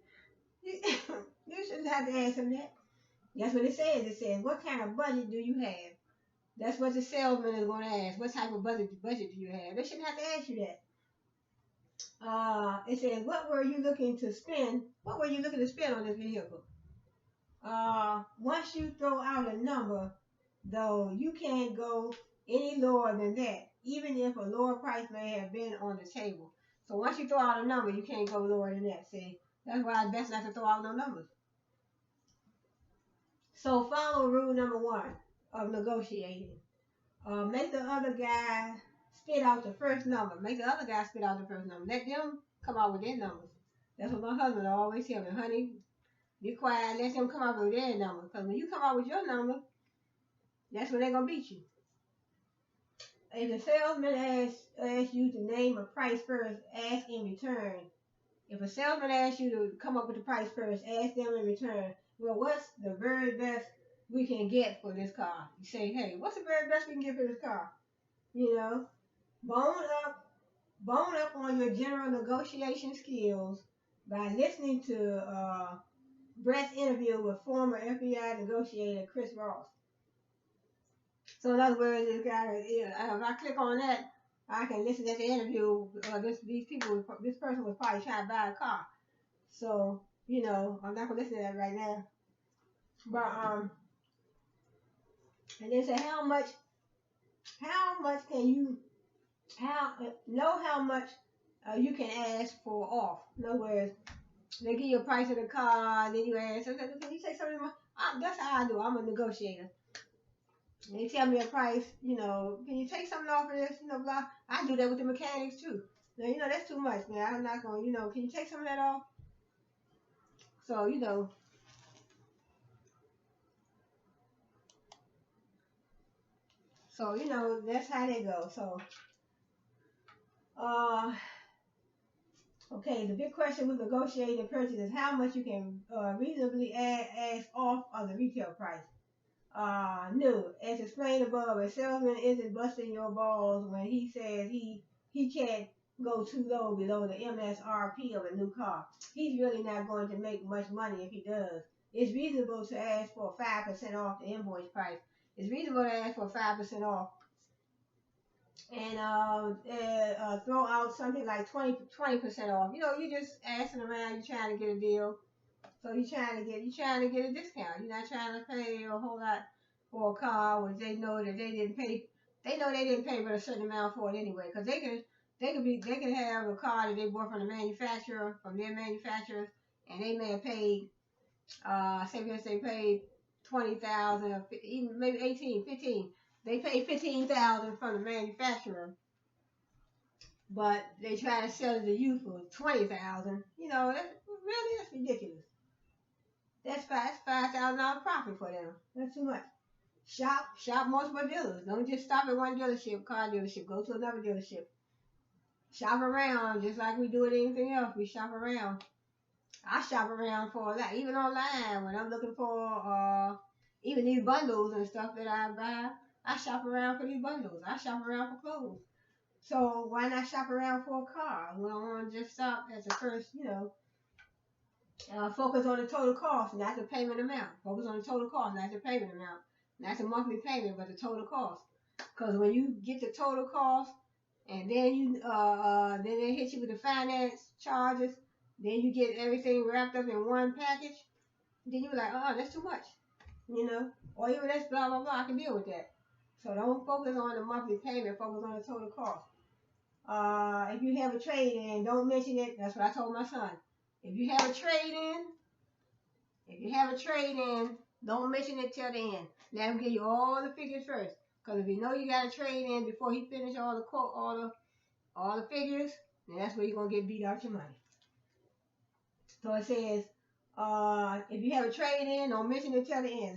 You shouldn't have to ask him that. That's what it says. It says, what kind of budget do you have? That's what the salesman is going to ask. What type of budget do you have? They shouldn't have to ask you that. It says, what were you looking to spend? What were you looking to spend on this vehicle? Once you throw out a number, though, you can't go any lower than that, even if a lower price may have been on the table. So once you throw out a number, you can't go lower than that. See, that's why it's best not to throw out no numbers. So follow rule number 1 of negotiating. Make the other guy spit out the first number. Make the other guy spit out the first number. Let them come out with their numbers. That's what my husband always tell me, honey. Be quiet, let them come out with their number. Because when you come out with your number, that's when they're going to beat you. If the salesman asks you to name a price first, ask in return. If a salesman asks you to come up with the price first, ask them in return, well, what's the very best we can get for this car? You say, hey, what's the very best we can get for this car? Bone up on your general negotiation skills by listening to Brett's interview with former FBI negotiator Chris Ross. So in other words, if I click on that, I can listen to the interview. This person was probably trying to buy a car. So, I'm not going to listen to that right now. But And they say how much can you know how much you can ask for off. In other words, they give you a price of the car, then you ask, okay, can you take something more? That's how I do. I'm a negotiator. They tell me a price, can you take something off of this, blah. I do that with the mechanics too. Now, that's too much, man. I'm not going, can you take some of that off? So, that's how they go. So, uh, okay, the big question with negotiating purchase is how much you can reasonably ask off of the retail price. No, as explained above, a salesman isn't busting your balls when he says he can't go too low below the MSRP of a new car. He's really not going to make much money if he does. It's reasonable to ask for 5% off the invoice price. It's reasonable to ask for 5% off and throw out something like 20% off. You're just asking around, you're trying to get a deal. So you're trying to get a discount. You're not trying to pay a whole lot for a car, which they know that they didn't pay. They know they didn't pay but a certain amount for it anyway, because they can have a car that they bought from their manufacturers, and they may have paid, say for instance, they paid 20,000, or even maybe 18, 15. They paid 15,000 from the manufacturer, but they try to sell it to you for 20,000. That's ridiculous. That's $5,000 profit for them. That's too much. Shop multiple dealers. Don't just stop at one dealership, car dealership. Go to another dealership. Shop around just like we do with anything else. We shop around. I shop around for a lot, even online when I'm looking for even these bundles and stuff that I buy. I shop around for these bundles. I shop around for clothes. So why not shop around for a car? We don't want to just stop at the first, focus on the total cost, not the payment amount. Focus on the total cost, not the payment amount. Not the monthly payment, but the total cost. Because when you get the total cost, and then then they hit you with the finance charges, then you get everything wrapped up in one package. Then you're like, that's too much, or even that's blah blah blah. I can deal with that. So don't focus on the monthly payment. Focus on the total cost. If you have a trade in, don't mention it. That's what I told my son. If you have a trade in, don't mention it till the end. Let him give you all the figures first. Because if you know you got a trade in before he finish all the figures, then that's where you're gonna get beat out your money. So it says, if you have a trade in, don't mention it till the end.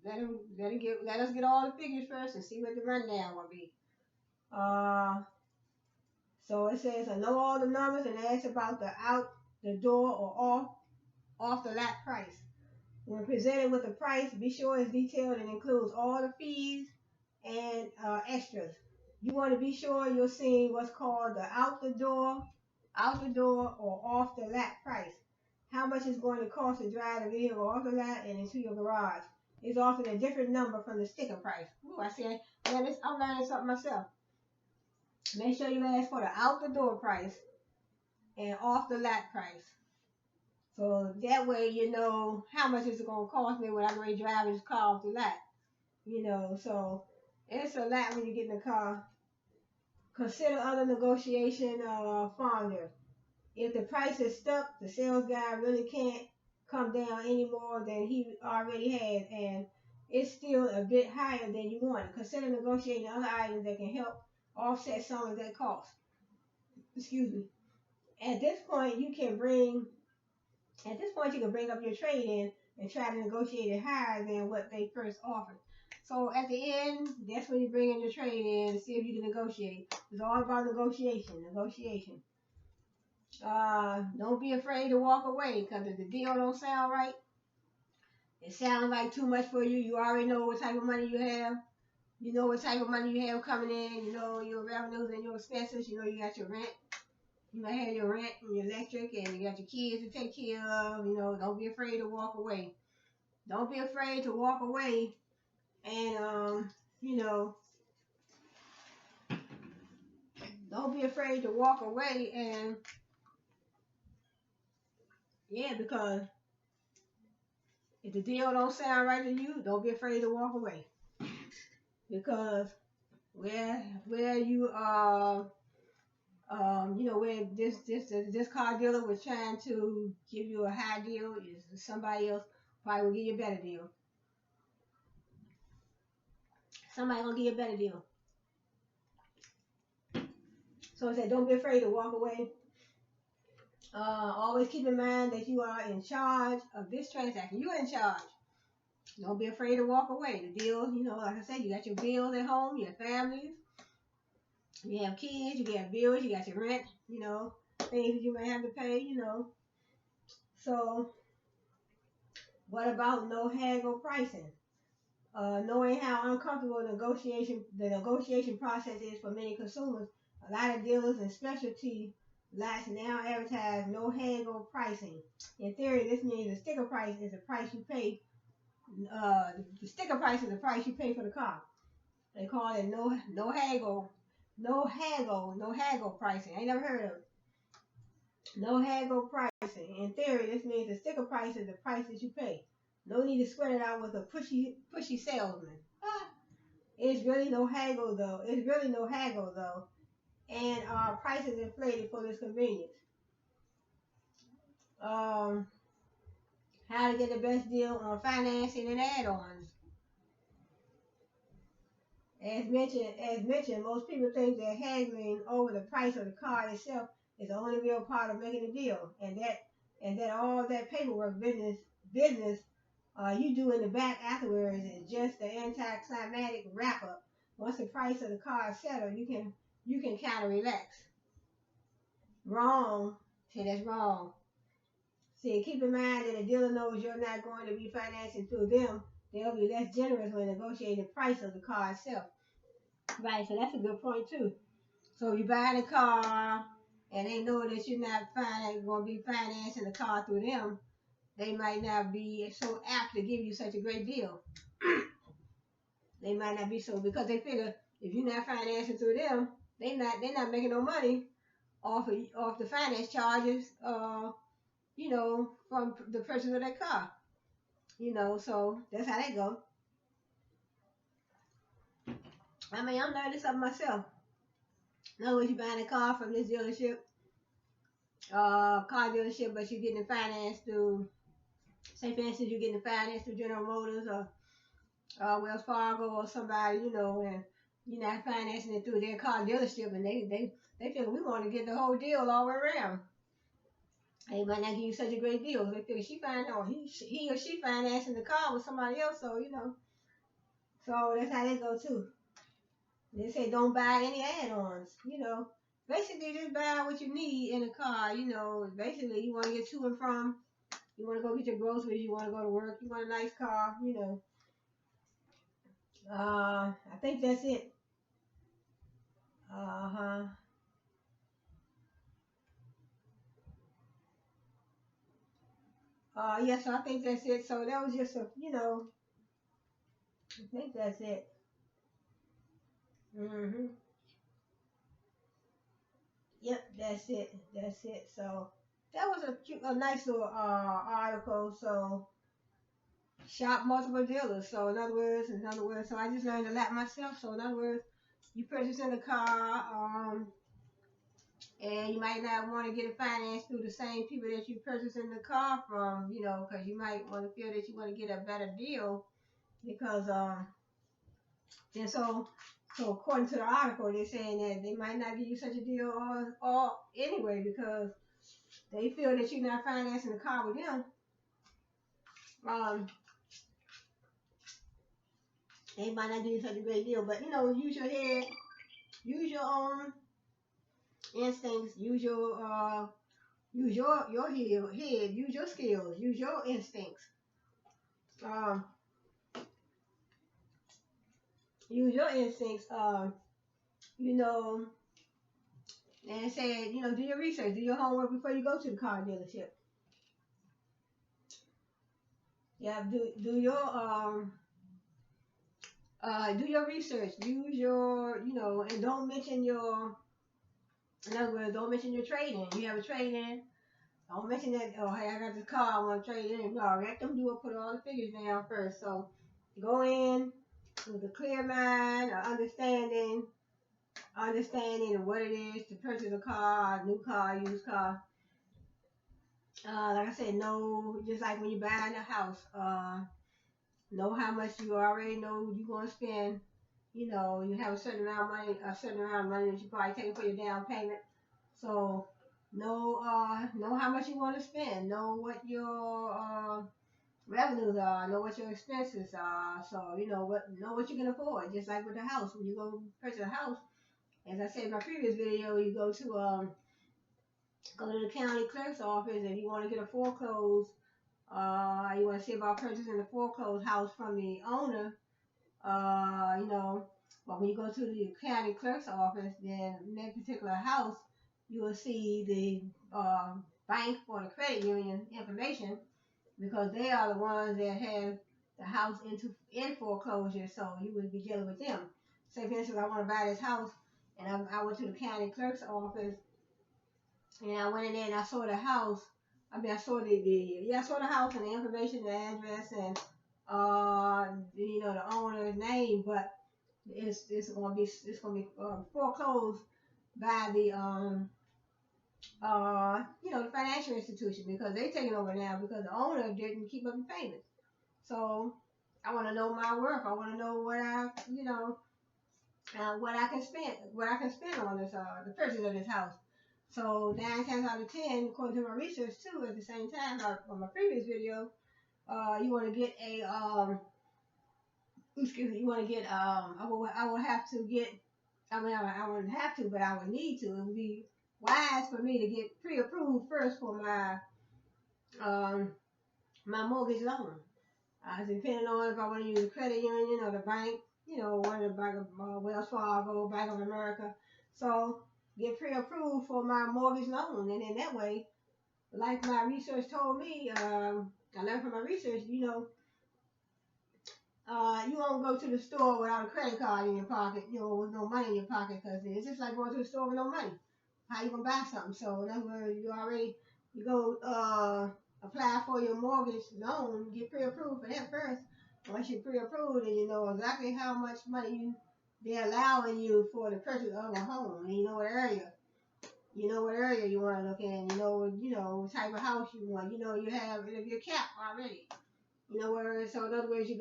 Let us get all the figures first and see what the rundown will be. So it says, I know all the numbers and ask about the out the door or off the lot price. When presented with a price, be sure it's detailed and includes all the fees and extras. You want to be sure you're seeing what's called the out the door or off the lot price. How much it's going to cost to drive the vehicle off the lot and into your garage is often a different number from the sticker price. Ooh, I said, I'm learning something myself. Make sure you ask for the out the door price and off the lot price. So that way you know how much it's going to cost me when I'm ready to drive this car off the lot. So it's a lot when you get in the car. Consider other negotiation fonder. If the price is stuck, the sales guy really can't come down any more than he already has, and it's still a bit higher than you want. Consider negotiating other items that can help offset some of that cost. Excuse me. At this point, you can bring up your trade in and try to negotiate it higher than what they first offered. So at the end, that's when you bring in your trade in and see if you can negotiate. It's all about negotiation. Don't be afraid to walk away, because if the deal don't sound right, it sounds like too much for you. You already know what type of money you have. You know what type of money you have coming in. You know your revenues and your expenses. You know you got your rent. You might have your rent and your electric, and you got your kids to take care of. Don't be afraid to walk away. Don't be afraid to walk away, and don't be afraid to walk away, and because if the deal don't sound right to you, don't be afraid to walk away. because where you where this car dealer was trying to give you a high deal, is somebody else probably will give you a better deal. Somebody gonna give you a better deal. So I said, don't be afraid to walk away. Always keep in mind that you are in charge of this transaction. You're in charge. Don't be afraid to walk away. The deal, like I said, you got your bills at home, your families, you have kids, you got bills, you got your rent, things that you may have to pay. So, what about no haggle pricing? Knowing how uncomfortable the negotiation process is for many consumers, a lot of dealers and specialty lots now advertise no haggle pricing. In theory, this means the sticker price is the price you pay. The sticker price is the price you pay for the car. They call it no haggle pricing. I ain't never heard of it. No haggle pricing. In theory, this means the sticker price is the price that you pay. No need to sweat it out with a pushy salesman. It's really no haggle though. And prices inflated for this convenience. How to get the best deal on financing and add-ons. As mentioned, most people think that haggling over the price of the car itself is the only real part of making a deal, and that all that paperwork business you do in the back afterwards is just the anticlimactic wrap up. Once the price of the car is settled, you can kind of relax. Wrong. See, that's wrong. See, keep in mind that the dealer knows you're not going to be financing through them. They'll be less generous when negotiating the price of the car itself. Right, so that's a good point too. So you buy the car and they know that you're not going to be financing the car through them. They might not be so apt to give you such a great deal. They might not be so, because they figure if you're not financing through them, they're not making no money off the finance charges. From the purchase of that car. So that's how they go. I mean, I'm learning something myself. In other words, you're buying a car from this dealership, car dealership, but you're getting it financed through, say for instance, you're getting it financed through General Motors or Wells Fargo or somebody, and you're not financing it through their car dealership, and they feel we want to get the whole deal all the way around. They might not give you such a great deal. They figure he or she financing the car with somebody else, so So that's how they go too. They say don't buy any add-ons. Basically just buy what you need in a car. Basically you want to get to and from. You want to go get your groceries. You want to go to work. You want a nice car. I think that's it. Yeah, so I think that's it. So that was just I think that's it. Yep, that's it. That's it. So that was a nice little article. So shop multiple dealers. So in other words, so I just learned a lot myself. So in other words, you purchasing a car, and you might not want to get it financed through the same people that you purchasing the car from, because you might want to feel that you want to get a better deal, because and so according to the article, they're saying that they might not give you such a deal all anyway, because they feel that you're not financing the car with them. They might not give you such a great deal, but use your head, use your own instincts, use your head, use your skills, use your instincts. Use your instincts. And say, do your research, do your homework before you go to the car dealership. Yeah, do your research. Use your, and don't mention your. In other words, don't mention your trade-in. You have a trade-in. Don't mention that. Oh, hey, I got this car. I want to trade in. No, let them do it. Put all the figures down first. So go in. with a clear mind, or understanding of what it is to purchase a car, a new car, used car. Like I said, know, just like when you're buying a house, know how much you already know you're going to spend. You know, you have a certain amount of money, that you probably taking for your down payment. So know how much you want to spend. Know what your revenues are. Know what your expenses are. So know what you can afford. Just like with the house, when you go purchase a house, as I said in my previous video, you go to the county clerk's office and you want to get a foreclosed. You want to see about purchasing a foreclosed house from the owner. But when you go to the county clerk's office, then in that particular house, you will see the bank or the credit union information, because they are the ones that have the house in foreclosure. So you would be dealing with them. Say, for instance, I want to buy this house, and I went to the county clerk's office, and I went in there and I saw the house. I saw I saw the house and the information, the address, and the owner's name, but it's gonna be foreclosed by the financial institution, because they're taking over now because the owner didn't keep up the payments. So I want to know my worth. I want to know what I can spend on this the purchase of this house. So 9 times out of 10, according to my research too, at the same time on my previous video, you want to get a excuse me, you want to get I will have to get. I wouldn't have to, but I would need to. It would be wise for me to get pre-approved first for my mortgage loan. Depending on if I want to use a credit union or the bank, one of the bank of Wells Fargo, Bank of America. So get pre-approved for my mortgage loan, and then that way, like my research told me, I learned from my research, you won't go to the store without a credit card in your pocket, with no money in your pocket, because it's just like going to the store with no money. How you gonna buy something? So that's where you go apply for your mortgage loan, get pre-approved for that first. Once you're pre-approved, and you know exactly how much money they're allowing you for the purchase of a home, and you know what area you want to look in, what type of house you want, you have your cap already. So in other words, you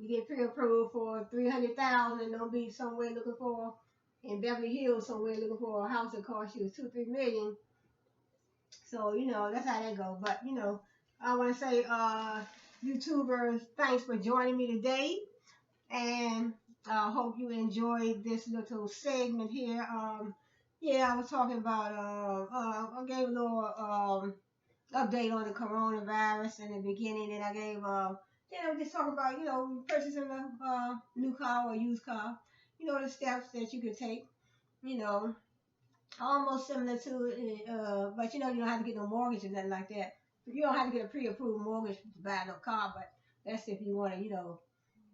get pre-approved for 300,000. Don't be somewhere looking for in Beverly Hills, somewhere looking for a house that costs you 2-3 million. So that's how that goes. But I want to say, YouTubers, thanks for joining me today, and I hope you enjoyed this little segment here. I was talking about I gave a little update on the coronavirus in the beginning, and I gave just talk about purchasing a new car or used car, the steps that you could take, almost similar to but you don't have to get no mortgage or nothing like that. You don't have to get a pre-approved mortgage to buy no car, but that's if you want to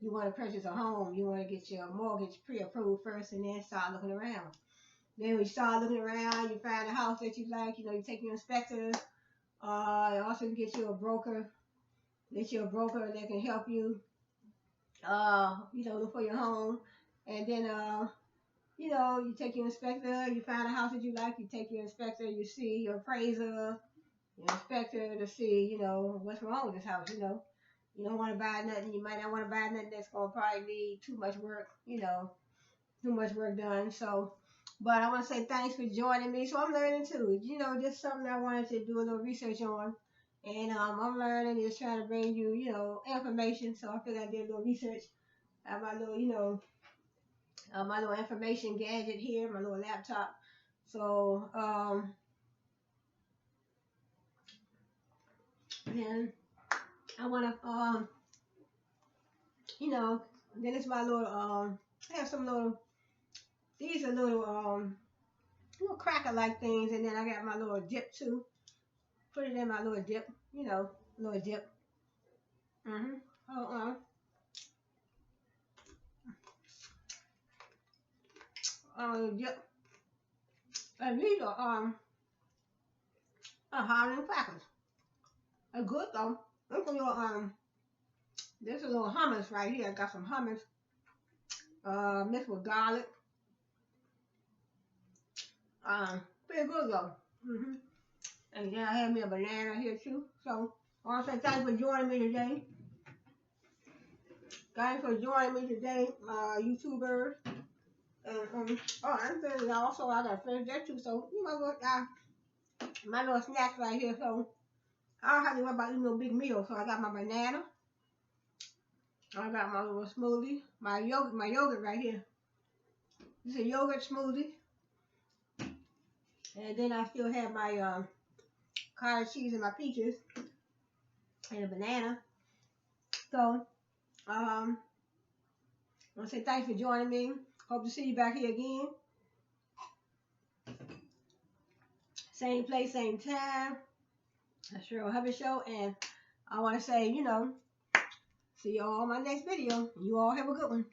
you want to purchase a home, you want to get your mortgage pre-approved first, and then start looking around. Then when you start looking around, you find a house that you like, you take your inspectors. Also get you a broker. Get you a broker that can help you, look for your home. And then, you take your inspector, you find a house that you like, you take your inspector, you see your appraiser, your inspector to see, what's wrong with this house, You don't want to buy nothing. You might not want to buy nothing that's going to probably be too much work, too much work done. So, but I want to say thanks for joining me. So I'm learning too, just something I wanted to do a little research on. And I'm learning, just trying to bring you, information. So I figured I did a little research. I have my little information gadget here, my little laptop. So, and I want to, then it's my little, I have some little, these are little cracker-like things. And then I got my little dip too. Put it in my little dip, little dip. Hold on. Dip. And these are Holland crackers. They're good though. Look for your This is a little hummus right here. I got some hummus, mixed with garlic. Pretty good though. hmm And then I have me a banana here too. So I want to say thanks for joining me today. Thanks for joining me today, YouTubers. And I'm finished also. I gotta finish that too. So you know what? My little snacks right here. So I don't have to worry about eating no big meal. So I got my banana. I got my little smoothie. My yogurt right here. This is a yogurt smoothie. And then I still have my cottage cheese and my peaches and a banana. So I want to say thanks for joining me. Hope to see you back here again. Same place, same time. That's Cheryl Hubbard Show. And I want to say, see you all on my next video. You all have a good one.